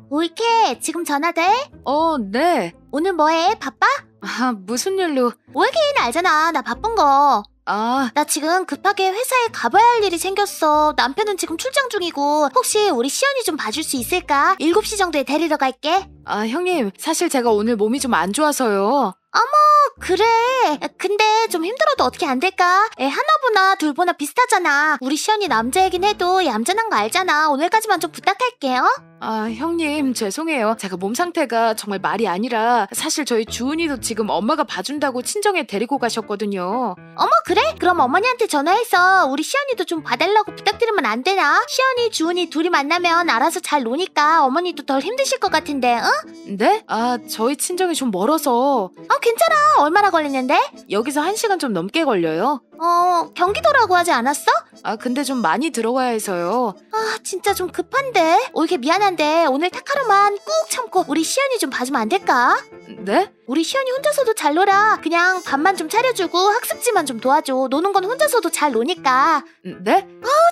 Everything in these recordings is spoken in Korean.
올케, 지금 전화 돼? 네. 오늘 뭐해? 바빠? 무슨 일로? 올케는 알잖아, 나 바쁜 거. 나 지금 급하게 회사에 가봐야 할 일이 생겼어. 남편은 지금 출장 중이고 혹시 우리 시연이 좀 봐줄 수 있을까? 7시 정도에 데리러 갈게. 형님, 사실 제가 오늘 몸이 좀 안 좋아서요. 그래. 근데 좀 힘들어도 어떻게 안 될까? 애 하나보나 둘보나 비슷하잖아. 우리 시연이 남자이긴 해도 얌전한 거 알잖아. 오늘까지만 좀 부탁할게, 어? 형님, 죄송해요. 제가 몸 상태가 정말 말이 아니라 사실 저희 주은이도 지금 엄마가 봐준다고 친정에 데리고 가셨거든요. 어머, 그래? 그럼 어머니한테 전화해서 우리 시연이도 좀 봐달라고 부탁드리면 안 되나? 시연이, 주은이 둘이 만나면 알아서 잘 노니까 어머니도 덜 힘드실 것 같은데, 응? 네? 저희 친정이 좀 멀어서. 괜찮아. 얼마나 걸리는데? 여기서 1시간 좀 넘게 걸려요. 경기도라고 하지 않았어? 근데 좀 많이 들어가야 해서요. 진짜 좀 급한데? 올게 미안한데 오늘 딱 하루만 꾹 참고 우리 시연이 좀 봐주면 안 될까? 네? 우리 시연이 혼자서도 잘 놀아. 그냥 밥만 좀 차려주고 학습지만 좀 도와줘. 노는 건 혼자서도 잘 노니까. 네?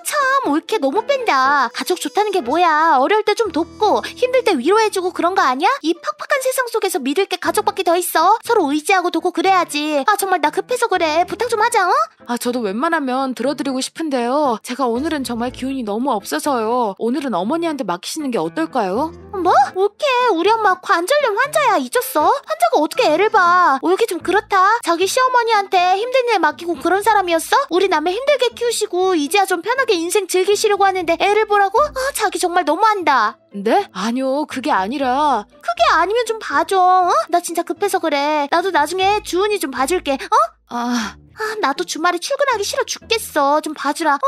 참 올케 너무 뺀다. 가족 좋다는 게 뭐야. 어려울 때 좀 돕고 힘들 때 위로해주고 그런 거 아니야? 이 팍팍한 세상 속에서 믿을 게 가족밖에 더 있어. 서로 의지하고 돕고 그래야지. 정말 나 급해서 그래. 부탁 좀 하자, 어? 저도 웬만하면 들어드리고 싶은데요. 제가 오늘은 정말 기운이 너무 없어서요. 오늘은 어머니한테 맡기시는 게 어떨까요? 뭐? 올케 우리 엄마 관절염 환자야. 잊었어? 환자가 어떻게 애를 봐. 올케 좀 그렇다. 자기 시어머니한테 힘든 일 맡기고 그런 사람이었어? 우리 남매 힘들게 키우시고 이제야 좀 편하게 인생 즐기시려고 하는데 애를 보라고? 자기 정말 너무한다. 네? 아니요, 그게 아니라. 그게 아니면 좀 봐줘. 어? 나 진짜 급해서 그래. 나도 나중에 주은이 좀 봐줄게. 나도 주말에 출근하기 싫어 죽겠어. 좀 봐주라.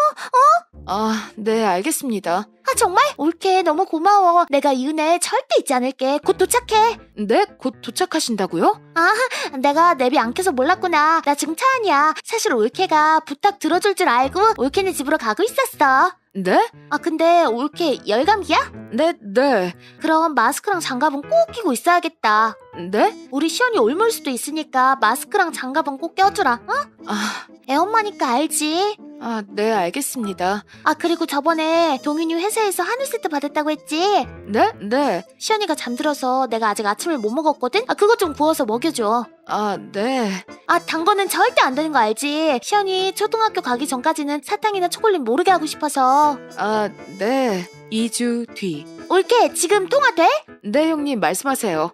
네, 알겠습니다. 정말? 올케 너무 고마워. 내가 이 은혜 절대 잊지 않을게. 곧 도착해. 네? 곧 도착하신다고요? 내가 내비 안 켜서 몰랐구나. 나 지금 차 안이야. 사실 올케가 부탁 들어줄 줄 알고 올케네 집으로 가고 있었어. 네? 근데 올케 열감기야? 네. 그럼 마스크랑 장갑은 꼭 끼고 있어야겠다. 네? 우리 시연이 옮을 수도 있으니까 마스크랑 장갑은 꼭 껴주라. 애엄마니까 알지? 네, 알겠습니다. 그리고 저번에 동윤이 회사에서 한우 세트 받았다고 했지? 네. 시연이가 잠들어서 내가 아직 아침을 못 먹었거든? 그거 좀 구워서 먹여줘. 네. 단 거는 절대 안 되는 거 알지? 시연이 초등학교 가기 전까지는 사탕이나 초콜릿 모르게 하고 싶어서. 네. 2주 뒤. 올케 지금 통화 돼? 네, 형님, 말씀하세요.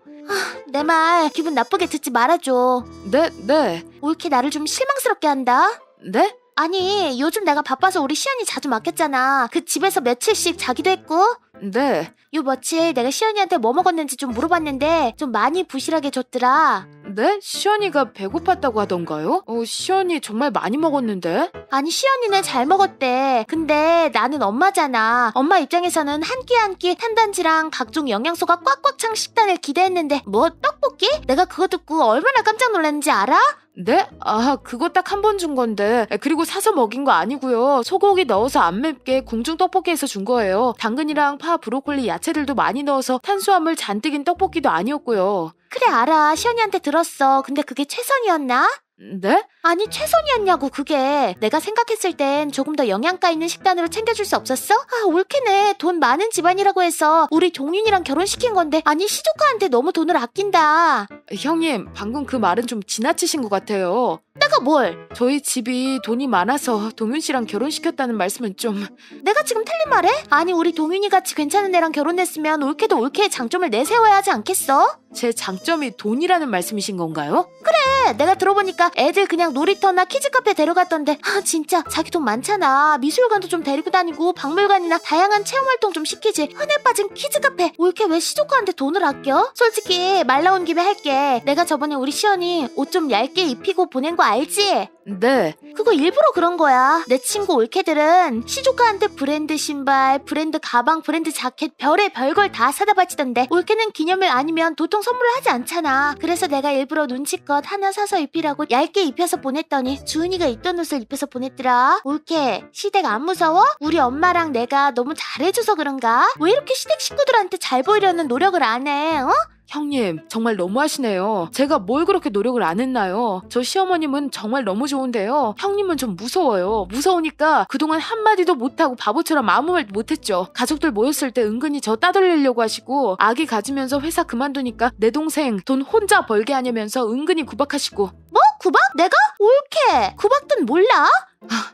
내 말 기분 나쁘게 듣지 말아줘. 네. 올케 나를 좀 실망스럽게 한다. 네? 아니 요즘 내가 바빠서 우리 시연이 자주 맡겼잖아. 그 집에서 며칠씩 자기도 했고. 네. 요 며칠 내가 시연이한테 뭐 먹었는지 좀 물어봤는데 좀 많이 부실하게 줬더라. 네? 시연이가 배고팠다고 하던가요? 시연이 정말 많이 먹었는데? 아니 시연이는 잘 먹었대. 근데 나는 엄마잖아. 엄마 입장에서는 한 끼 한 끼 탄단지랑 각종 영양소가 꽉꽉 찬 식단을 기대했는데 뭐 떡볶이? 내가 그거 듣고 얼마나 깜짝 놀랐는지 알아? 네? 그거 딱 한 번 준 건데. 그리고 사서 먹인 거 아니고요. 소고기 넣어서 안 맵게 궁중 떡볶이에서 준 거예요. 당근이랑 파, 브로콜리, 야채들도 많이 넣어서 탄수화물 잔뜩인 떡볶이도 아니었고요. 그래 알아. 시연이한테 들었어. 근데 그게 최선이었나? 네? 아니 최선이었냐고 그게. 내가 생각했을 땐 조금 더 영양가 있는 식단으로 챙겨줄 수 없었어? 올케네. 돈 많은 집안이라고 해서 우리 동윤이랑 결혼시킨 건데 아니 시조카한테 너무 돈을 아낀다. 형님, 방금 그 말은 좀 지나치신 것 같아요. 내가 뭘? 저희 집이 돈이 많아서 동윤 씨랑 결혼시켰다는 말씀은 좀... 내가 지금 틀린 말해? 아니 우리 동윤이 같이 괜찮은 애랑 결혼했으면 올케도 올케의 장점을 내세워야 하지 않겠어? 제 장점이 돈이라는 말씀이신 건가요? 그래 내가 들어보니까 애들 그냥 놀이터나 키즈카페 데려갔던데 진짜 자기 돈 많잖아. 미술관도 좀 데리고 다니고 박물관이나 다양한 체험활동 좀 시키지. 흔해 빠진 키즈카페 올케 왜 시조카한테 돈을 아껴? 솔직히 말 나온 김에 할게. 내가 저번에 우리 시연이 옷 좀 얇게 입히고 보낸 거 알지? 네. 그거 일부러 그런 거야. 내 친구 올케들은 시조카한테 브랜드 신발, 브랜드 가방, 브랜드 자켓 별의 별걸 다 사다 바치던데 올케는 기념일 아니면 도통 선물을 하지 않잖아. 그래서 내가 일부러 눈치껏 하나 사서 입히라고 얇게 입혀서 보냈더니 주은이가 입던 옷을 입혀서 보냈더라. 올케 시댁 안 무서워? 우리 엄마랑 내가 너무 잘해줘서 그런가? 왜 이렇게 시댁 식구들한테 잘 보이려는 노력을 안 해? 형님, 정말 너무하시네요. 제가 뭘 그렇게 노력을 안 했나요? 저 시어머님은 정말 너무 좋은데요. 형님은 좀 무서워요. 무서우니까 그동안 한마디도 못하고 바보처럼 아무 말도 못했죠. 가족들 모였을 때 은근히 저 따돌리려고 하시고 아기 가지면서 회사 그만두니까 내 동생 돈 혼자 벌게 하냐면서 은근히 구박하시고 뭐? 구박? 내가? 옳게. 구박든 몰라?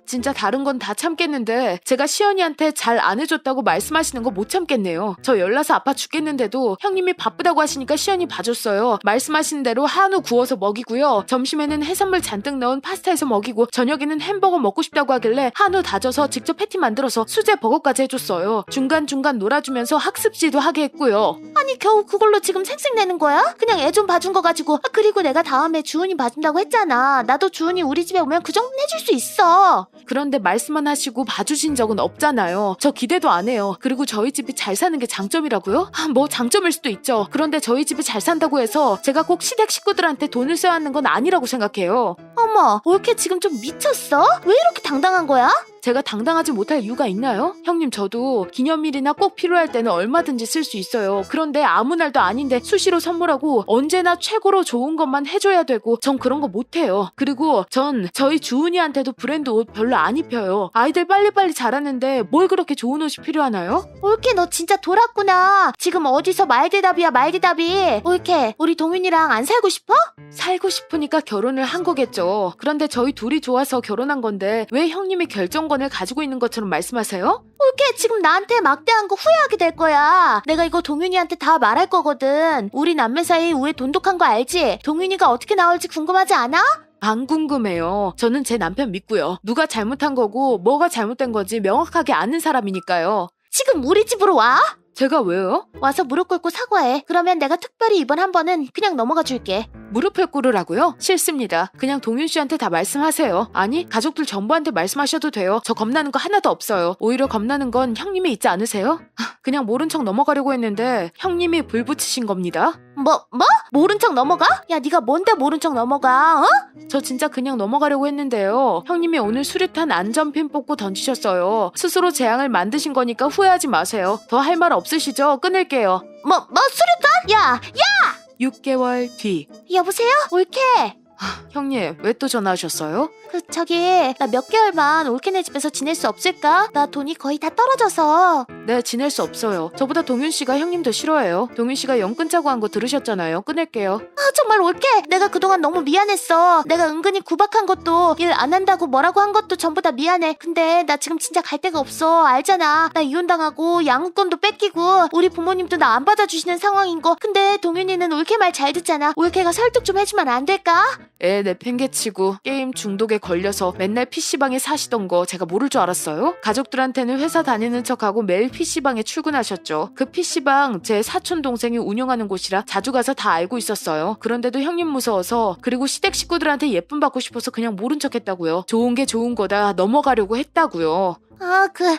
진짜 다른 건 다 참겠는데 제가 시연이한테 잘 안 해줬다고 말씀하시는 거 못 참겠네요. 저 열나서 아파 죽겠는데도 형님이 바쁘다고 하시니까 시연이 봐줬어요. 말씀하신 대로 한우 구워서 먹이고요. 점심에는 해산물 잔뜩 넣은 파스타해서 먹이고 저녁에는 햄버거 먹고 싶다고 하길래 한우 다져서 직접 패티 만들어서 수제 버거까지 해줬어요. 중간중간 놀아주면서 학습지도 하게 했고요. 아니 겨우 그걸로 지금 생색내는 거야? 그냥 애 좀 봐준 거 가지고. 그리고 내가 다음에 주은이 봐준다고 했잖아. 나도 주은이 우리 집에 오면 그 정도는 해줄 수 있어. 그런데 말씀만 하시고 봐주신 적은 없잖아요. 저 기대도 안 해요. 그리고 저희 집이 잘 사는 게 장점이라고요? 뭐 장점일 수도 있죠. 그런데 저희 집이 잘 산다고 해서 제가 꼭 시댁 식구들한테 돈을 써야 하는 건 아니라고 생각해요. 어머, 올케 지금 좀 미쳤어? 왜 이렇게 당당한 거야? 제가 당당하지 못할 이유가 있나요? 형님, 저도 기념일이나 꼭 필요할 때는 얼마든지 쓸 수 있어요. 그런데 아무 날도 아닌데 수시로 선물하고 언제나 최고로 좋은 것만 해줘야 되고 전 그런 거 못해요. 그리고 전 저희 주은이한테도 브랜드 옷 별로 안 입혀요. 아이들 빨리빨리 자라는데 뭘 그렇게 좋은 옷이 필요하나요? 올케 너 진짜 돌았구나. 지금 어디서 말대답이야 말대답이. 올케 우리 동윤이랑 안 살고 싶어? 살고 싶으니까 결혼을 한 거겠죠. 그런데 저희 둘이 좋아서 결혼한 건데 왜 형님이 결정권을 가지고 있는 것처럼 말씀하세요? 올케 지금 나한테 막대한 거 후회하게 될 거야. 내가 이거 동윤이한테 다 말할 거거든. 우리 남매 사이 우애 돈독한 거 알지? 동윤이가 어떻게 나올지 궁금하지 않아? 안 궁금해요. 저는 제 남편 믿고요. 누가 잘못한 거고 뭐가 잘못된 건지 명확하게 아는 사람이니까요. 지금 우리 집으로 와? 제가 왜요? 와서 무릎 꿇고 사과해. 그러면 내가 특별히 이번 한 번은 그냥 넘어가 줄게. 무릎을 꿇으라고요? 싫습니다. 그냥 동윤 씨한테 다 말씀하세요. 아니, 가족들 전부한테 말씀하셔도 돼요. 저 겁나는 거 하나도 없어요. 오히려 겁나는 건 형님이 있지 않으세요? 그냥 모른 척 넘어가려고 했는데 형님이 불 붙이신 겁니다. 뭐? 모른 척 넘어가? 야 네가 뭔데 모른 척 넘어가? 어? 저 진짜 그냥 넘어가려고 했는데요. 형님이 오늘 수류탄 안전핀 뽑고 던지셨어요. 스스로 재앙을 만드신 거니까 후회하지 마세요. 더 할 말 없으시죠? 끊을게요. 뭐 수류탄? 야 6개월 뒤. 여보세요? 올케 형님, 왜 또 전화하셨어요? 나 몇 개월만 올케네 집에서 지낼 수 없을까? 나 돈이 거의 다 떨어져서. 네, 지낼 수 없어요. 저보다 동윤 씨가 형님 더 싫어해요. 동윤 씨가 영 끊자고 한 거 들으셨잖아요. 끊을게요. 정말 올케 내가 그동안 너무 미안했어. 내가 은근히 구박한 것도 일 안 한다고 뭐라고 한 것도 전부 다 미안해. 근데 나 지금 진짜 갈 데가 없어. 알잖아. 나 이혼당하고 양육권도 뺏기고 우리 부모님도 나 안 받아주시는 상황인 거. 근데 동윤이는 올케 말 잘 듣잖아. 올케가 설득 좀 해주면 안 될까? 애 내팽개치고 게임 중독에 걸려서 맨날 PC방에 사시던 거 제가 모를 줄 알았어요? 가족들한테는 회사 다니는 척하고 매일 PC방에 출근하셨죠. 그 PC방 제 사촌 동생이 운영하는 곳이라 자주 가서 다 알고 있었어요. 그런데도 형님 무서워서, 그리고 시댁 식구들한테 예쁨 받고 싶어서 그냥 모른 척 했다고요. 좋은 게 좋은 거다 넘어가려고 했다고요.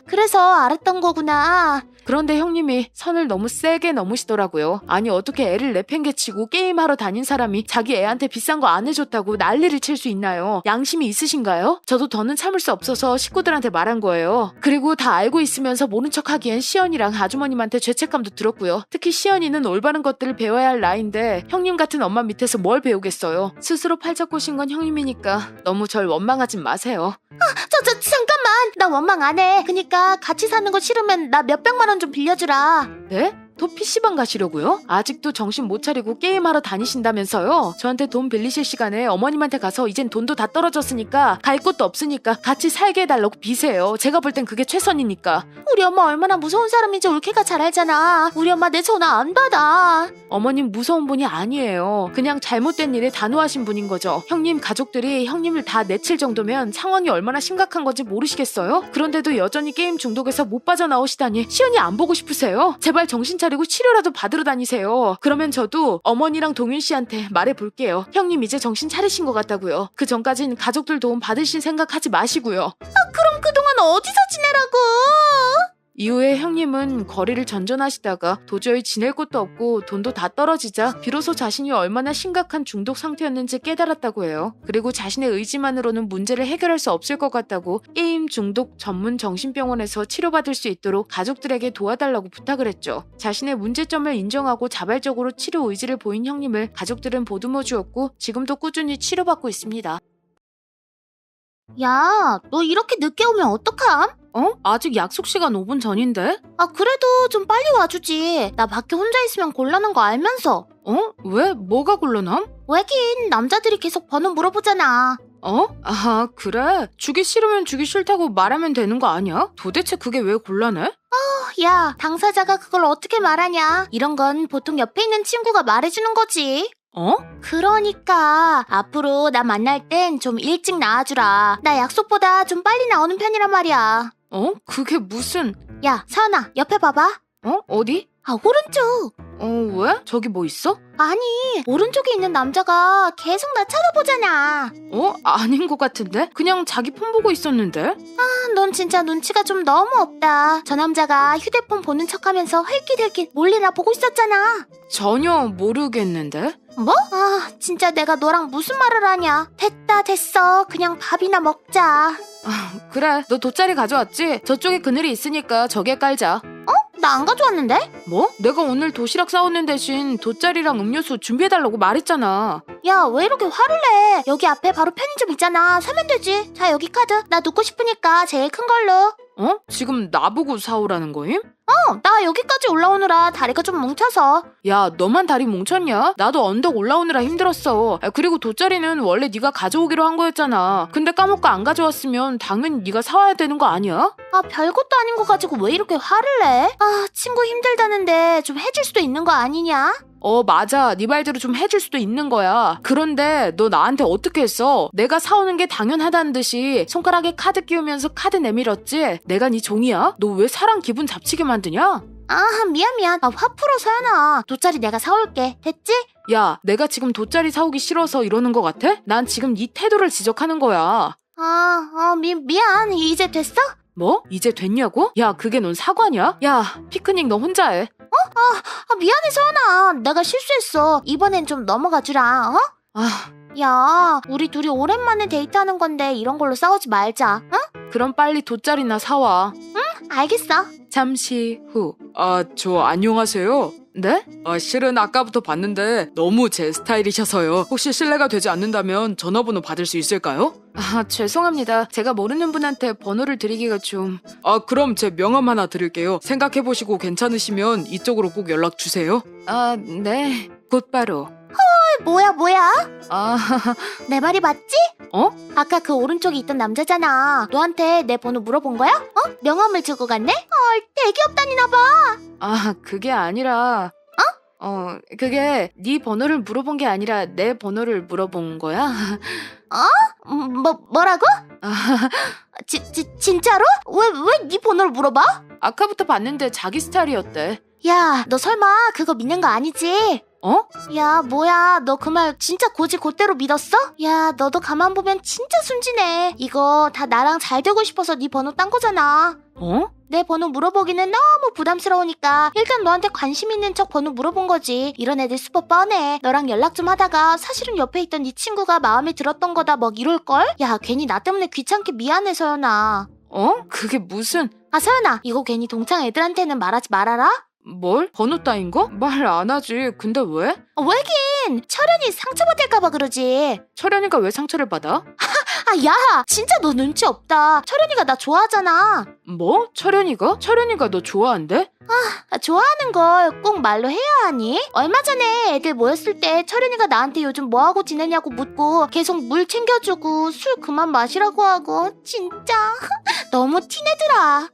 그래서 알았던 거구나. 그런데 형님이 선을 너무 세게 넘으시더라고요. 아니, 어떻게 애를 내팽개치고 게임하러 다닌 사람이 자기 애한테 비싼 거 안 해줬다고 난리를 칠 수 있나요? 양심이 있으신가요? 저도 더는 참을 수 없어서 식구들한테 말한 거예요. 그리고 다 알고 있으면서 모른 척하기엔 시연이랑 아주머님한테 죄책감도 들었고요. 특히 시연이는 올바른 것들을 배워야 할 나이인데 형님 같은 엄마 밑에서 뭘 배우겠어요. 스스로 팔짝 꼬신 건 형님이니까 너무 절 원망하진 마세요. 잠깐만. 나 원망 안 해. 그니까 같이 사는 거 싫으면 나 몇백만 원 좀 빌려주라. 네? 또 PC방 가시려고요? 아직도 정신 못 차리고 게임하러 다니신다면서요? 저한테 돈 빌리실 시간에 어머님한테 가서 이젠 돈도 다 떨어졌으니까 갈 곳도 없으니까 같이 살게 해달라고 비세요. 제가 볼 땐 그게 최선이니까. 우리 엄마 얼마나 무서운 사람인지 올케가 잘 알잖아. 우리 엄마 내 전화 안 받아. 어머님 무서운 분이 아니에요. 그냥 잘못된 일에 단호하신 분인 거죠. 형님 가족들이 형님을 다 내칠 정도면 상황이 얼마나 심각한 건지 모르시겠어요? 그런데도 여전히 게임 중독에서 못 빠져나오시다니 시연이 안 보고 싶으세요? 제발 정신 차리고 치료라도 받으러 다니세요. 그러면 저도 어머니랑 동윤 씨한테 말해볼게요. 형님 이제 정신 차리신 것 같다고요. 그 전까진 가족들 도움 받으실 생각하지 마시고요. 그럼 그동안 어디서 지내라고? 이후에 형님은 거리를 전전하시다가 도저히 지낼 곳도 없고 돈도 다 떨어지자 비로소 자신이 얼마나 심각한 중독 상태였는지 깨달았다고 해요. 그리고 자신의 의지만으로는 문제를 해결할 수 없을 것 같다고 게임 중독 전문 정신병원에서 치료받을 수 있도록 가족들에게 도와달라고 부탁을 했죠. 자신의 문제점을 인정하고 자발적으로 치료 의지를 보인 형님을 가족들은 보듬어 주었고 지금도 꾸준히 치료받고 있습니다. 야, 너 이렇게 늦게 오면 어떡함? 아직 약속 시간 5분 전인데? 아, 그래도 좀 빨리 와주지. 나 밖에 혼자 있으면 곤란한 거 알면서. 왜? 뭐가 곤란함? 왜긴 남자들이 계속 번호 물어보잖아. 아, 그래? 주기 싫으면 주기 싫다고 말하면 되는 거 아니야? 도대체 그게 왜 곤란해? 야, 당사자가 그걸 어떻게 말하냐. 이런 건 보통 옆에 있는 친구가 말해주는 거지. 그러니까 앞으로 나 만날 땐 좀 일찍 나와주라. 나 약속보다 좀 빨리 나오는 편이란 말이야. 그게 무슨... 야, 서연아, 옆에 봐봐. 어디? 아, 오른쪽. 왜? 저기 뭐 있어? 아니, 오른쪽에 있는 남자가 계속 나 쳐다보잖아. 아닌 것 같은데? 그냥 자기 폰 보고 있었는데? 아, 넌 진짜 눈치가 좀 너무 없다. 저 남자가 휴대폰 보는 척하면서 헐깃헐깃 몰래 나 보고 있었잖아. 전혀 모르겠는데? 뭐? 아, 진짜 내가 너랑 무슨 말을 하냐. 됐어. 그냥 밥이나 먹자. 그래, 너 돗자리 가져왔지? 저쪽에 그늘이 있으니까 저기에 깔자. 나 안 가져왔는데? 뭐? 내가 오늘 도시락 싸오는 대신 돗자리랑 음료수 준비해달라고 말했잖아. 야, 왜 이렇게 화를 내? 여기 앞에 바로 편의점 있잖아. 사면 되지. 자, 여기 카드. 나 눕고 싶으니까 제일 큰 걸로. 지금 나보고 사오라는 거임? 나 여기까지 올라오느라 다리가 좀 뭉쳐서. 야, 너만 다리 뭉쳤냐? 나도 언덕 올라오느라 힘들었어. 그리고 돗자리는 원래 네가 가져오기로 한 거였잖아. 근데 까먹고 안 가져왔으면 당연히 네가 사와야 되는 거 아니야? 아, 별것도 아닌 거 가지고 왜 이렇게 화를 내? 아, 친구 힘들다는데 좀 해줄 수도 있는 거 아니냐? 맞아. 네 말대로 좀 해줄 수도 있는 거야. 그런데 너 나한테 어떻게 했어? 내가 사오는 게 당연하다는 듯이 손가락에 카드 끼우면서 카드 내밀었지? 내가 네 종이야? 너 왜 사람 기분 잡치게 만드냐? 아, 미안. 나 화 풀어, 서연아. 돗자리 내가 사올게. 됐지? 야, 내가 지금 돗자리 사오기 싫어서 이러는 거 같아? 난 지금 네 태도를 지적하는 거야. 미안. 이제 됐어? 뭐? 이제 됐냐고? 야, 그게 넌 사과냐? 야, 피크닉 너 혼자 해. 미안해, 서연아. 내가 실수했어. 이번엔 좀 넘어가 주라, 야, 우리 둘이 오랜만에 데이트하는 건데 이런 걸로 싸우지 말자, 응? 그럼 빨리 돗자리나 사와. 알겠어. 잠시 후. 저 안녕하세요. 네? 실은 아까부터 봤는데 너무 제 스타일이셔서요. 혹시 실례가 되지 않는다면 전화번호 받을 수 있을까요? 죄송합니다. 제가 모르는 분한테 번호를 드리기가 좀... 그럼 제 명함 하나 드릴게요. 생각해보시고 괜찮으시면 이쪽으로 꼭 연락 주세요. 네. 곧바로. 뭐야? 아, 내 말이 맞지? 아까 그 오른쪽에 있던 남자잖아. 너한테 내 번호 물어본 거야? 명함을 주고 갔네? 대기업 다니나 봐. 그게 아니라... 그게 네 번호를 물어본 게 아니라 내 번호를 물어본 거야? 뭐라고? 진짜로? 왜 네 번호를 물어봐? 아까부터 봤는데 자기 스타일이었대. 야, 너 설마 그거 믿는 거 아니지? 야, 뭐야, 너 그 말 진짜 곧대로 믿었어? 야, 너도 가만 보면 진짜 순진해. 이거 다 나랑 잘 되고 싶어서 네 번호 딴 거잖아. 내 번호 물어보기는 너무 부담스러우니까 일단 너한테 관심 있는 척 번호 물어본 거지. 이런 애들 수법 뻔해. 너랑 연락 좀 하다가 사실은 옆에 있던 네 친구가 마음에 들었던 거다 막 이럴걸? 야, 괜히 나 때문에 귀찮게 미안해, 서연아. 그게 무슨... 서연아, 이거 괜히 동창 애들한테는 말하지 말아라. 뭘? 번호 따인 거? 말 안 하지. 근데 왜? 왜긴 철현이 상처받을까봐 그러지. 철현이가 왜 상처를 받아? 야, 진짜 너 눈치 없다. 철현이가 나 좋아하잖아. 뭐? 철현이가? 철현이가 너 좋아한대? 좋아하는 걸 꼭 말로 해야 하니? 얼마 전에 애들 모였을 때 철현이가 나한테 요즘 뭐하고 지내냐고 묻고 계속 물 챙겨주고 술 그만 마시라고 하고 진짜 너무 티내더라.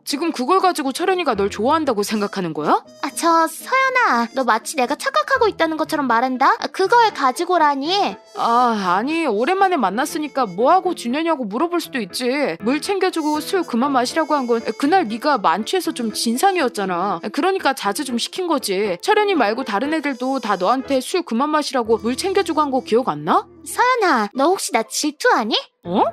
지금 그걸 가지고 철현이가 널 좋아한다고 생각하는 거야? 서연아, 너 마치 내가 착각하고 있다는 것처럼 말한다? 그걸 가지고라니? 아니, 오랜만에 만났으니까 뭐하고 지내냐고 물어볼 수도 있지. 물 챙겨주고 술 그만 마시라고 한 건 그날 네가 만취해서 좀 진상이었잖아. 그러니까 자제 좀 시킨 거지. 철현이 말고 다른 애들도 다 너한테 술 그만 마시라고 물 챙겨주고 한 거 기억 안 나? 서연아, 너 혹시 나 질투하니?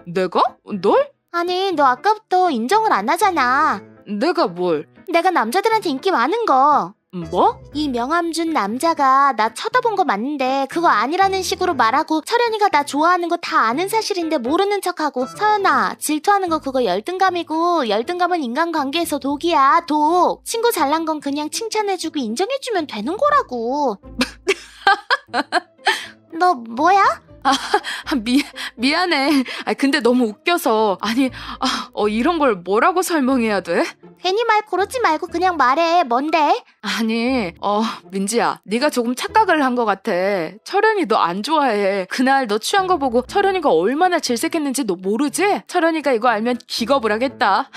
내가? 널? 아니, 너 아까부터 인정을 안 하잖아. 내가 뭘? 내가 남자들한테 인기 많은 거. 뭐? 이 명함준 남자가 나 쳐다본 거 맞는데 그거 아니라는 식으로 말하고 철현이가 나 좋아하는 거 다 아는 사실인데 모르는 척하고 서연아 질투하는 거 그거 열등감이고 열등감은 인간관계에서 독이야 독. 친구 잘난 건 그냥 칭찬해주고 인정해주면 되는 거라고. 너 뭐야? 미안해. 근데 너무 웃겨서. 아니, 이런 걸 뭐라고 설명해야 돼? 괜히 말 고르지 말고 그냥 말해. 뭔데? 아니, 민지야, 네가 조금 착각을 한 것 같아. 철현이 너 안 좋아해. 그날 너 취한 거 보고 철현이가 얼마나 질색했는지 너 모르지? 철현이가 이거 알면 기겁을 하겠다.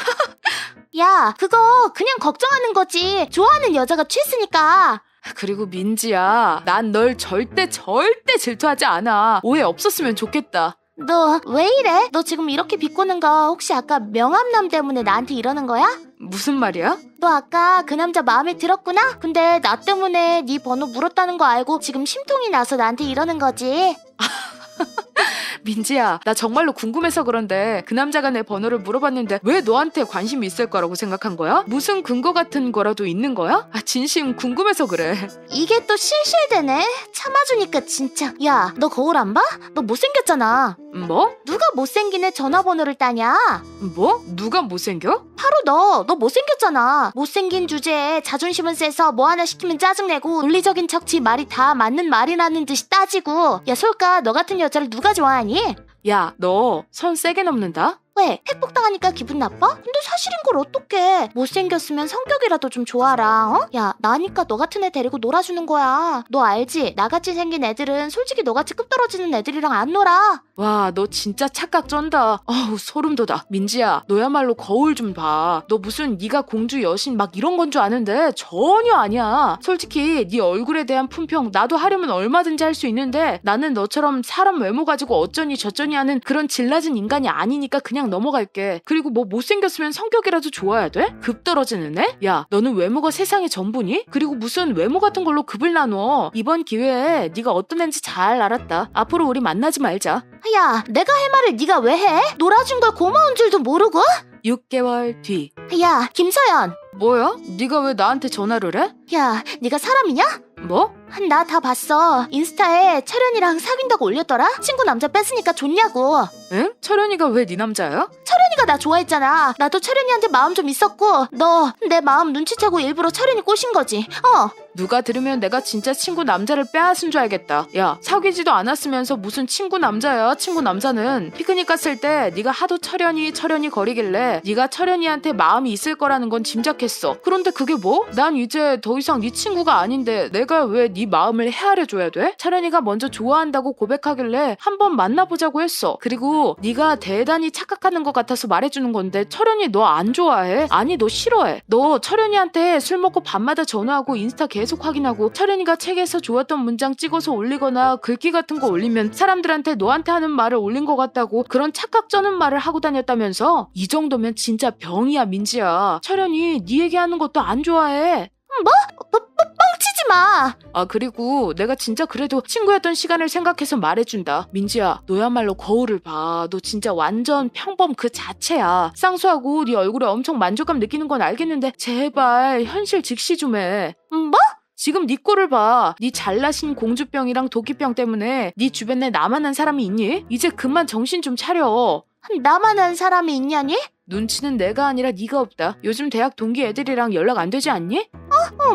야, 그거 그냥 걱정하는 거지. 좋아하는 여자가 취했으니까. 그리고 민지야, 난 널 절대 질투하지 않아. 오해 없었으면 좋겠다. 너 왜 이래? 너 지금 이렇게 비꼬는 거 혹시 아까 명함남 때문에 나한테 이러는 거야? 무슨 말이야? 너 아까 그 남자 마음에 들었구나? 근데 나 때문에 네 번호 물었다는 거 알고 지금 심통이 나서 나한테 이러는 거지. 민지야, 나 정말로 궁금해서 그런데 그 남자가 내 번호를 물어봤는데 왜 너한테 관심이 있을 거라고 생각한 거야? 무슨 근거 같은 거라도 있는 거야? 진심 궁금해서 그래. 이게 또 실실되네. 참아주니까 진짜. 야, 너 거울 안 봐? 너 못생겼잖아. 뭐? 누가 못생긴 애 전화번호를 따냐? 뭐? 누가 못생겨? 바로 너 못생겼잖아. 못생긴 주제에 자존심은 세서 뭐 하나 시키면 짜증내고 논리적인 척지 말이 다 맞는 말이라는 듯이 따지고. 야 솔까, 너 같은 여자를 누가 좋아하니? 야, 너 선 세게 넘는다? 왜? 팩폭당하니까 기분 나빠? 근데 사실인 걸 어떡해. 못생겼으면 성격이라도 좀 좋아라. 어? 야, 나니까 너 같은 애 데리고 놀아주는 거야. 너 알지? 나같이 생긴 애들은 솔직히 너같이 급 떨어지는 애들이랑 안 놀아. 와, 너 진짜 착각 쩐다. 소름 돋아. 민지야, 너야말로 거울 좀 봐. 너 무슨 네가 공주 여신 막 이런 건 줄 아는데 전혀 아니야. 솔직히 네 얼굴에 대한 품평 나도 하려면 얼마든지 할 수 있는데 나는 너처럼 사람 외모 가지고 어쩌니 저쩌니 하는 그런 질 낮은 인간이 아니니까 그냥 넘어갈게. 그리고 뭐 못생겼으면 성격이라도 좋아야 돼? 급 떨어지는 애? 야, 너는 외모가 세상의 전부니? 그리고 무슨 외모 같은 걸로 급을 나눠. 이번 기회에 네가 어떤 애인지 잘 알았다. 앞으로 우리 만나지 말자. 야, 내가 할 말을 네가 왜 해? 놀아준 걸 고마운 줄도 모르고? 6개월 뒤. 야, 김서연. 뭐야? 네가 왜 나한테 전화를 해? 야, 네가 사람이냐? 뭐? 나 다 봤어. 인스타에 철현이랑 사귄다고 올렸더라? 친구 남자 뺐으니까 좋냐고. 응? 철현이가 왜 네 남자야? 철현이가 나 좋아했잖아. 나도 철현이한테 마음 좀 있었고 너 내 마음 눈치채고 일부러 철현이 꼬신 거지. 누가 들으면 내가 진짜 친구 남자를 빼앗은 줄 알겠다. 야, 사귀지도 않았으면서 무슨 친구 남자야. 친구 남자는 피크닉 갔을 때 네가 하도 철현이 거리길래 네가 철현이한테 마음이 있을 거라는 건 짐작했어. 그런데 그게 뭐? 난 이제 더 이상 네 친구가 아닌데 내가 왜 네 마음을 헤아려줘야 돼? 철현이가 먼저 좋아한다고 고백하길래 한번 만나보자고 했어. 그리고 네가 대단히 착각하는 것 같아서 말해주는 건데 철현이 너 안 좋아해? 아니, 너 싫어해. 너 철현이한테 술 먹고 밤마다 전화하고 인스타 계속 확인하고 철현이가 책에서 좋았던 문장 찍어서 올리거나 글귀 같은 거 올리면 사람들한테 너한테 하는 말을 올린 것 같다고 그런 착각 쩌는 말을 하고 다녔다면서? 이 정도면 진짜 병이야, 민지야. 철현이 네 얘기하는 것도 안 좋아해. 뻥치지 마. 그리고 내가 진짜 그래도 친구였던 시간을 생각해서 말해준다. 민지야, 너야말로 거울을 봐. 너 진짜 완전 평범 그 자체야. 쌍수하고 네 얼굴에 엄청 만족감 느끼는 건 알겠는데 제발 현실 직시 좀 해. 뭐? 지금 네 꼴을 봐. 네 잘나신 공주병이랑 도끼병 때문에 네 주변에 나만 한 사람이 있니? 이제 그만 정신 좀 차려. 나만 한 사람이 있냐니? 눈치는 내가 아니라 네가 없다. 요즘 대학 동기 애들이랑 연락 안 되지 않니?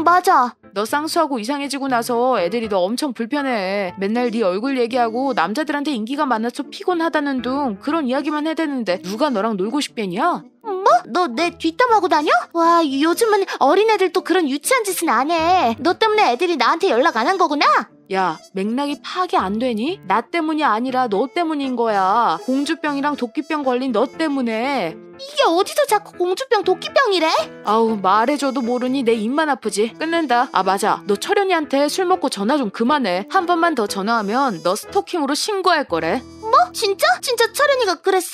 맞아. 너 쌍수하고 이상해지고 나서 애들이 너 엄청 불편해. 맨날 네 얼굴 얘기하고 남자들한테 인기가 많아서 피곤하다는 둥 그런 이야기만 해대는데 누가 너랑 놀고 싶겠냐? 뭐? 너 내 뒷담하고 다녀? 와, 요즘은 어린애들도 그런 유치한 짓은 안 해. 너 때문에 애들이 나한테 연락 안 한 거구나? 야, 맥락이 파악이 안 되니? 나 때문이 아니라 너 때문인 거야. 공주병이랑 도끼병 걸린 너 때문에. 이게 어디서 자꾸 공주병 도끼병이래? 아우, 말해줘도 모르니 내 입만 아프지. 끊는다. 맞아. 너 철현이한테 술 먹고 전화 좀 그만해. 한 번만 더 전화하면 너 스토킹으로 신고할 거래. 뭐? 진짜? 진짜 철현이가 그랬어?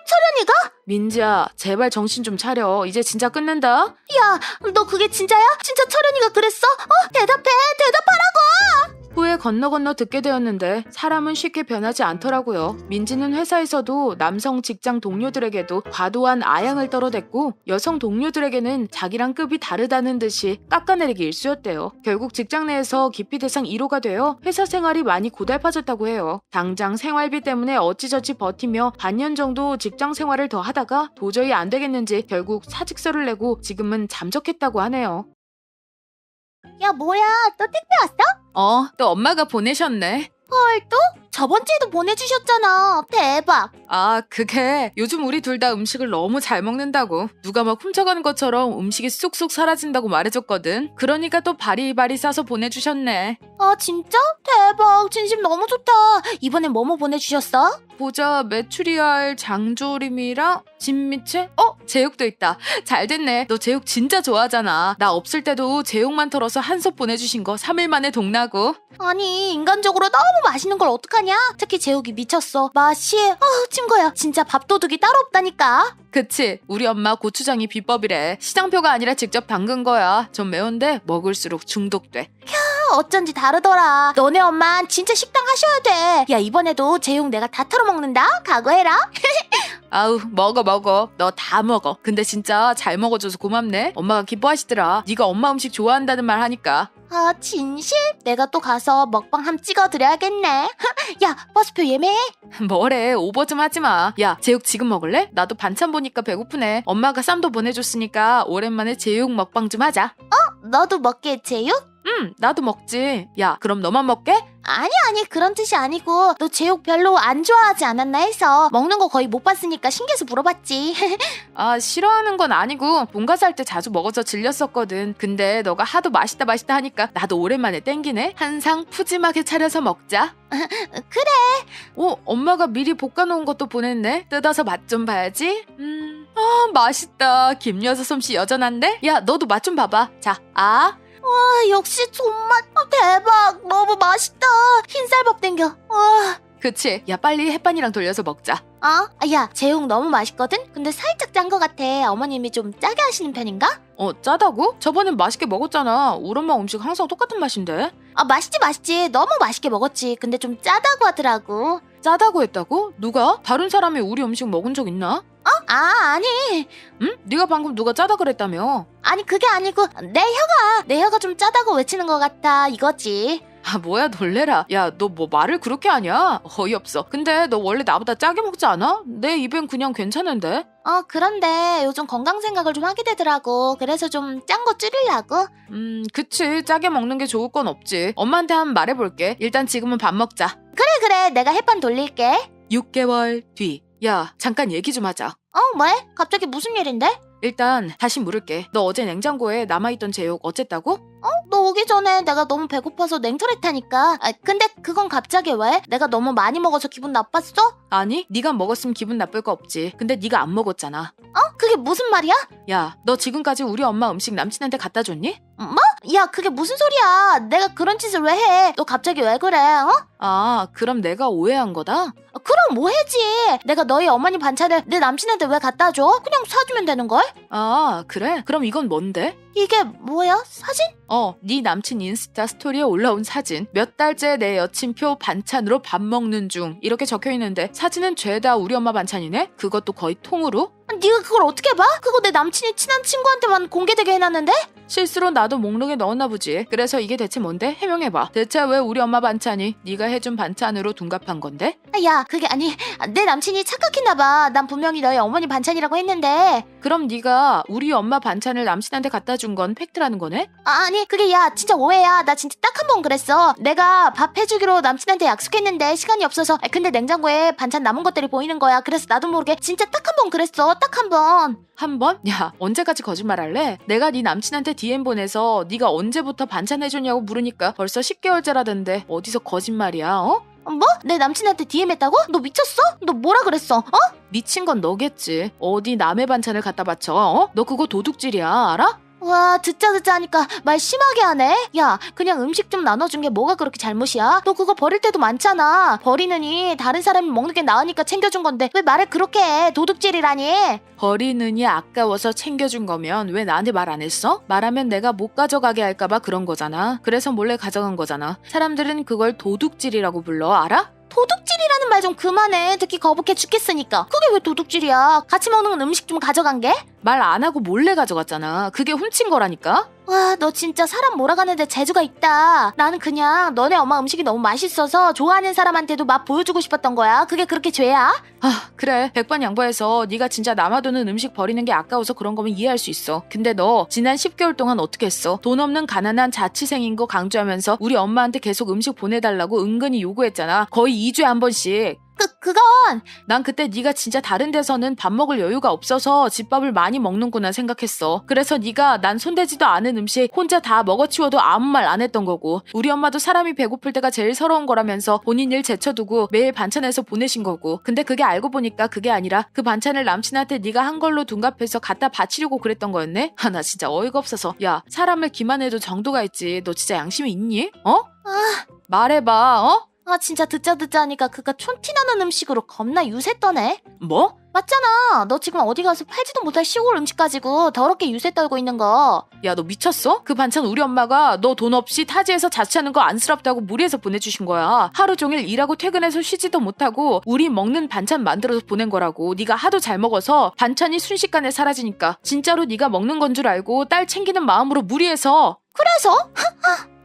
철현이가? 민지야, 제발 정신 좀 차려. 이제 진짜 끊는다. 야, 너 그게 진짜야? 진짜 철현이가 그랬어? 대답해. 대답하라고. 후회 건너 듣게 되었는데 사람은 쉽게 변하지 않더라고요. 민지는 회사에서도 남성 직장 동료들에게도 과도한 아양을 떨어댔고 여성 동료들에게는 자기랑 급이 다르다는 듯이 깎아내리기 일쑤였대요. 결국 직장 내에서 기피 대상 1호가 되어 회사 생활이 많이 고달파졌다고 해요. 당장 생활비 때문에 어찌저찌 버티며 반년 정도 직장 생활을 더 하다가 도저히 안 되겠는지 결국 사직서를 내고 지금은 잠적했다고 하네요. 야, 뭐야? 또 택배 왔어? 또 엄마가 보내셨네. 헐, 또? 저번 주에도 보내주셨잖아. 대박. 아, 그게 요즘 우리 둘 다 음식을 너무 잘 먹는다고. 누가 막 훔쳐가는 것처럼 음식이 쑥쑥 사라진다고 말해줬거든. 그러니까 또 바리바리 싸서 보내주셨네. 아, 진짜? 대박. 진심 너무 좋다. 이번엔 뭐뭐 보내주셨어? 보자, 메추리알, 장조림이랑 진미채? 제육도 있다. 잘 됐네. 너 제육 진짜 좋아하잖아. 나 없을 때도 제육만 털어서 한 솥 보내주신 거 3일 만에 동나고. 아니, 인간적으로 너무 맛있는 걸 어떡하냐? 특히 제육이 미쳤어. 맛이, 친구야. 진짜 밥도둑이 따로 없다니까. 그치? 우리 엄마 고추장이 비법이래. 시장표가 아니라 직접 담근 거야. 좀 매운데 먹을수록 중독돼. 어쩐지 다르더라. 너네 엄만 진짜 식당 하셔야 돼. 야, 이번에도 제육 내가 다 털어먹는다. 각오해라. 아우, 먹어. 너 다 먹어. 근데 진짜 잘 먹어줘서 고맙네. 엄마가 기뻐하시더라. 네가 엄마 음식 좋아한다는 말 하니까. 아, 진심? 내가 또 가서 먹방 함 찍어드려야겠네. 야, 버스표 예매해. 뭐래, 오버 좀 하지 마. 야, 제육 지금 먹을래? 나도 반찬 보니까 배고프네. 엄마가 쌈도 보내줬으니까 오랜만에 제육 먹방 좀 하자. 너도 먹게, 제육? 나도 먹지. 야, 그럼 너만 먹게? 아니, 그런 뜻이 아니고 너 제육 별로 안 좋아하지 않았나 해서 먹는 거 거의 못 봤으니까 신기해서 물어봤지. 아, 싫어하는 건 아니고 본가 살 때 자주 먹어서 질렸었거든. 근데 너가 하도 맛있다 하니까 나도 오랜만에 땡기네. 한 상 푸짐하게 차려서 먹자. 그래. 엄마가 미리 볶아놓은 것도 보냈네. 뜯어서 맛 좀 봐야지. 맛있다. 김여사 솜씨 여전한데? 야, 너도 맛 좀 봐봐. 자, 와, 역시 존맛. 대박. 너무 맛있다. 흰쌀밥 땡겨. 와. 그치? 야, 빨리 햇반이랑 돌려서 먹자. 야, 제육 너무 맛있거든? 근데 살짝 짠 거 같아. 어머님이 좀 짜게 하시는 편인가? 짜다고? 저번엔 맛있게 먹었잖아. 우리 엄마 음식 항상 똑같은 맛인데. 맛있지. 너무 맛있게 먹었지. 근데 좀 짜다고 하더라고. 짜다고 했다고? 누가? 다른 사람이 우리 음식 먹은 적 있나? 아니. 응? 네가 방금 누가 짜다 그랬다며. 아니, 그게 아니고 내 혀가 좀 짜다고 외치는 것 같아. 이거지. 아, 뭐야, 놀래라. 야, 너 뭐 말을 그렇게 하냐? 어이없어. 근데 너 원래 나보다 짜게 먹지 않아? 내 입엔 그냥 괜찮은데? 그런데 요즘 건강 생각을 좀 하게 되더라고. 그래서 좀 짠 거 줄이려고. 그치. 짜게 먹는 게 좋을 건 없지. 엄마한테 한번 말해볼게. 일단 지금은 밥 먹자. 그래. 내가 햇반 돌릴게. 6개월 뒤. 야, 잠깐 얘기 좀 하자. 왜? 갑자기 무슨 일인데? 일단 다시 물을게. 너 어제 냉장고에 남아있던 제육 어쨌다고? 너 오기 전에 내가 너무 배고파서 냉철했다니까. 근데 그건 갑자기 왜? 내가 너무 많이 먹어서 기분 나빴어? 아니, 네가 먹었으면 기분 나쁠 거 없지. 근데 네가 안 먹었잖아. 그게 무슨 말이야? 야, 너 지금까지 우리 엄마 음식 남친한테 갖다 줬니? 뭐? 야, 그게 무슨 소리야? 내가 그런 짓을 왜 해? 너 갑자기 왜 그래? 아, 그럼 내가 오해한 거다? 그럼 오해지. 내가 너희 어머니 반찬을 내 남친한테 왜 갖다 줘? 그냥 사주면 되는걸? 아, 그래? 그럼 이건 뭔데? 이게 뭐야? 사진? 네 남친 인스타 스토리에 올라온 사진. 몇 달째 내 여친표 반찬으로 밥 먹는 중. 이렇게 적혀있는데 사진은 죄다 우리 엄마 반찬이네? 그것도 거의 통으로? 네가 그걸 어떻게 봐? 그거 내 남친이 친한 친구한테만 공개되게 해놨는데? 실수로 나도 목록에 넣었나 보지. 그래서 이게 대체 뭔데? 해명해봐. 대체 왜 우리 엄마 반찬이 네가 해준 반찬으로 둔갑한 건데? 야, 그게 아니, 내 남친이 착각했나봐. 난 분명히 너희 어머니 반찬이라고 했는데. 그럼 네가 우리 엄마 반찬을 남친한테 갖다 준 건 팩트라는 거네? 아니, 그게 야, 진짜 오해야. 나 진짜 딱 한 번 그랬어. 내가 밥 해주기로 남친한테 약속했는데 시간이 없어서. 근데 냉장고에 반찬 남은 것들이 보이는 거야. 그래서 나도 모르게 진짜 딱 한 번 그랬어. 딱 한 번. 한 번? 야, 언제까지 거짓말할래? 내가 네 남친한테 DM 보내서 네가 언제부터 반찬 해줬냐고 물으니까 벌써 10개월째라던데 어디서 거짓말이야, 뭐? 내 남친한테 DM했다고? 너 미쳤어? 너 뭐라 그랬어? 미친 건 너겠지. 어디 남의 반찬을 갖다 바쳐, 너 그거 도둑질이야, 알아? 와, 듣자 하니까 말 심하게 하네? 야, 그냥 음식 좀 나눠준 게 뭐가 그렇게 잘못이야? 너 그거 버릴 때도 많잖아. 버리느니 다른 사람이 먹는 게 나으니까 챙겨준 건데 왜 말을 그렇게 해? 도둑질이라니? 버리느니 아까워서 챙겨준 거면 왜 나한테 말 안 했어? 말하면 내가 못 가져가게 할까봐 그런 거잖아. 그래서 몰래 가져간 거잖아. 사람들은 그걸 도둑질이라고 불러, 알아? 도둑질이라는 말 좀 그만해. 듣기 거북해 죽겠으니까. 그게 왜 도둑질이야? 같이 먹는 음식 좀 가져간 게? 말 안 하고 몰래 가져갔잖아. 그게 훔친 거라니까? 와, 너 진짜 사람 몰아가는데 재주가 있다. 나는 그냥 너네 엄마 음식이 너무 맛있어서 좋아하는 사람한테도 맛 보여주고 싶었던 거야. 그게 그렇게 죄야? 아, 그래. 백반양보해서 네가 진짜 남아도는 음식 버리는 게 아까워서 그런 거면 이해할 수 있어. 근데 너 지난 10개월 동안 어떻게 했어? 돈 없는 가난한 자취생인 거 강조하면서 우리 엄마한테 계속 음식 보내달라고 은근히 요구했잖아. 거의 2주에 한 번씩. 그건 난 그때 네가 진짜 다른 데서는 밥 먹을 여유가 없어서 집밥을 많이 먹는구나 생각했어. 그래서 네가 난 손대지도 않은 음식 혼자 다 먹어치워도 아무 말 안 했던 거고, 우리 엄마도 사람이 배고플 때가 제일 서러운 거라면서 본인 일 제쳐두고 매일 반찬해서 보내신 거고. 근데 그게 알고 보니까 그게 아니라 그 반찬을 남친한테 네가 한 걸로 둔갑해서 갖다 바치려고 그랬던 거였네? 아, 나 진짜 어이가 없어서. 야, 사람을 기만해도 정도가 있지. 너 진짜 양심이 있니? 어? 말해봐. 어? 아, 진짜 듣자 하니까 그깟 촌티나는 음식으로 겁나 유세 떠네. 뭐? 맞잖아. 너 지금 어디 가서 팔지도 못할 시골 음식 가지고 더럽게 유세 떨고 있는 거. 야, 너 미쳤어? 그 반찬 우리 엄마가 너 돈 없이 타지에서 자취하는 거 안쓰럽다고 무리해서 보내주신 거야. 하루 종일 일하고 퇴근해서 쉬지도 못하고 우리 먹는 반찬 만들어서 보낸 거라고. 네가 하도 잘 먹어서 반찬이 순식간에 사라지니까 진짜로 네가 먹는 건 줄 알고 딸 챙기는 마음으로 무리해서. 그래서?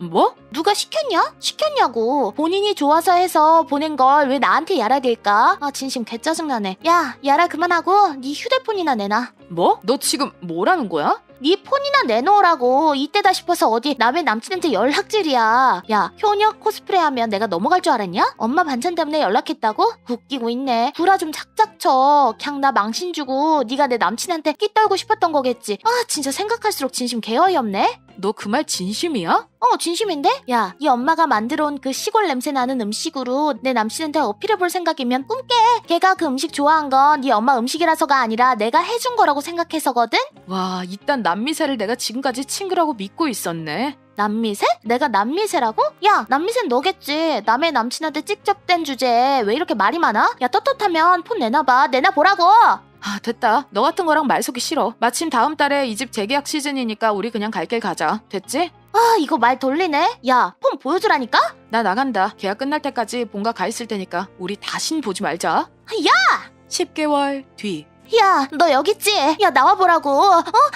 뭐? 누가 시켰냐? 시켰냐고. 본인이 좋아서 해서 보낸 걸 왜 나한테 야라댈까? 아, 진심 개짜증나네. 야, 야라 그만하고 네 휴대폰이나 내놔. 뭐? 너 지금 뭐라는 거야? 네 폰이나 내놓으라고. 이때다 싶어서 어디 남의 남친한테 연락질이야. 야, 효녀 코스프레 하면 내가 넘어갈 줄 알았냐? 엄마 반찬 때문에 연락했다고? 웃기고 있네. 구라 좀 작작 쳐. 그냥 나 망신 주고 네가 내 남친한테 끼 떨고 싶었던 거겠지. 아, 진짜 생각할수록 진심 개어이없네. 너 그 말 진심이야? 진심인데? 야, 이 엄마가 만들어온 그 시골 냄새 나는 음식으로 내 남친한테 어필해볼 생각이면 꿈 깨. 걔가 그 음식 좋아한 건 네 엄마 음식이라서가 아니라 내가 해준 거라고 생각해서거든? 와, 이딴 남미새를 내가 지금까지 친구라고 믿고 있었네. 남미새? 내가 남미새라고? 야, 남미새는 너겠지. 남의 남친한테 직접된 주제에 왜 이렇게 말이 많아? 야, 떳떳하면 폰 내놔봐. 내놔보라고. 아, 됐다. 너 같은 거랑 말 섞기 싫어. 마침 다음 달에 이 집 재계약 시즌이니까 우리 그냥 갈 길 가자. 됐지? 아, 이거 말 돌리네. 야, 폰 보여주라니까? 나 나간다. 계약 끝날 때까지 본가 가 있을 테니까 우리 다신 보지 말자. 야! 10개월 뒤. 야, 너 여기 있지? 야, 나와보라고.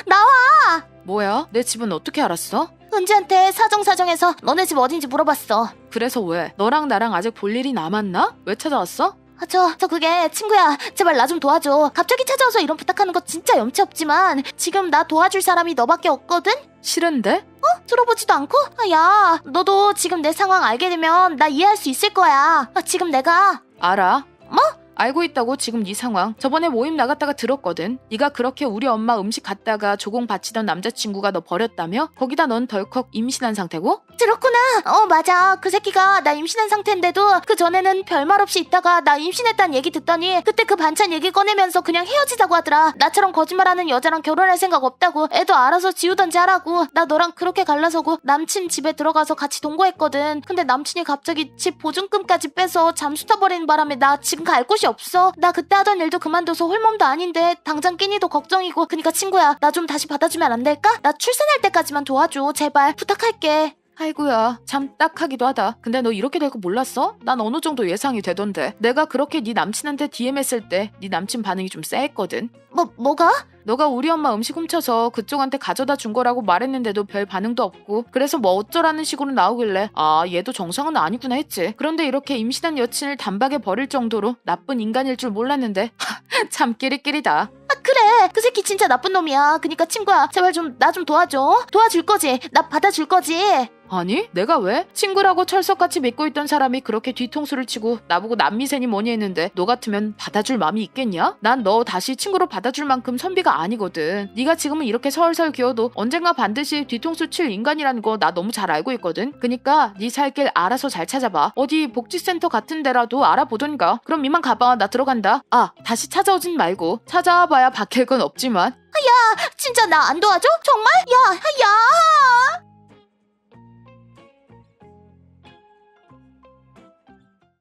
나와. 뭐야? 내 집은 어떻게 알았어? 은지한테 사정사정해서 너네 집 어딘지 물어봤어. 그래서 왜? 너랑 나랑 아직 볼 일이 남았나? 왜 찾아왔어? 저 그게 친구야, 제발 나 좀 도와줘. 갑자기 찾아와서 이런 부탁하는 거 진짜 염치 없지만 지금 나 도와줄 사람이 너밖에 없거든? 싫은데? 들어보지도 않고? 아, 야, 너도 지금 내 상황 알게 되면 나 이해할 수 있을 거야. 지금 내가 알아. 뭐? 알고 있다고. 지금 네 상황. 저번에 모임 나갔다가 들었거든. 네가 그렇게 우리 엄마 음식 갖다가 조공 바치던 남자친구가 너 버렸다며? 거기다 넌 덜컥 임신한 상태고? 들었구나. 맞아. 그 새끼가 나 임신한 상태인데도 그 전에는 별말 없이 있다가 나 임신했다는 얘기 듣더니 그때 그 반찬 얘기 꺼내면서 그냥 헤어지자고 하더라. 나처럼 거짓말하는 여자랑 결혼할 생각 없다고. 애도 알아서 지우던지 하라고. 나 너랑 그렇게 갈라서고 남친 집에 들어가서 같이 동거했거든. 근데 남친이 갑자기 집 보증금까지 빼서 잠수 타버리는 바람에 나 지금 갈 곳이 없어. 나 그때 하던 일도 그만둬서 홀몸도 아닌데 당장 끼니도 걱정이고. 그니까 친구야, 나 좀 다시 받아주면 안 될까? 나 출산할 때까지만 도와줘. 제발 부탁할게. 아이고야, 참 딱하기도 하다. 근데 너 이렇게 될 거 몰랐어? 난 어느 정도 예상이 되던데. 내가 그렇게 네 남친한테 DM했을 때 네 남친 반응이 좀 쎄했거든. 뭐가? 너가 우리 엄마 음식 훔쳐서 그쪽한테 가져다 준 거라고 말했는데도 별 반응도 없고, 그래서 뭐 어쩌라는 식으로 나오길래 아, 얘도 정상은 아니구나 했지. 그런데 이렇게 임신한 여친을 단박에 버릴 정도로 나쁜 인간일 줄 몰랐는데 참 끼리끼리다. 그래, 그 새끼 진짜 나쁜 놈이야. 그니까 친구야, 제발 좀 나 좀 도와줘. 도와줄 거지? 나 받아줄 거지? 아니, 내가 왜? 친구라고 철석같이 믿고 있던 사람이 그렇게 뒤통수를 치고 나보고 남미세니 뭐니 했는데 너 같으면 받아줄 마음이 있겠냐? 난 너 다시 친구로 받아줄 만큼 선비가 아니거든. 네가 지금은 이렇게 설설 기어도 언젠가 반드시 뒤통수 칠 인간이라는 거 나 너무 잘 알고 있거든. 그니까 네 살 길 알아서 잘 찾아봐. 어디 복지센터 같은 데라도 알아보던가. 그럼 이만 가봐. 나 들어간다. 아, 다시 찾아오진 말고. 찾아와봐야 박힐 건 없지만. 진짜 나 안 도와줘? 정말? 야!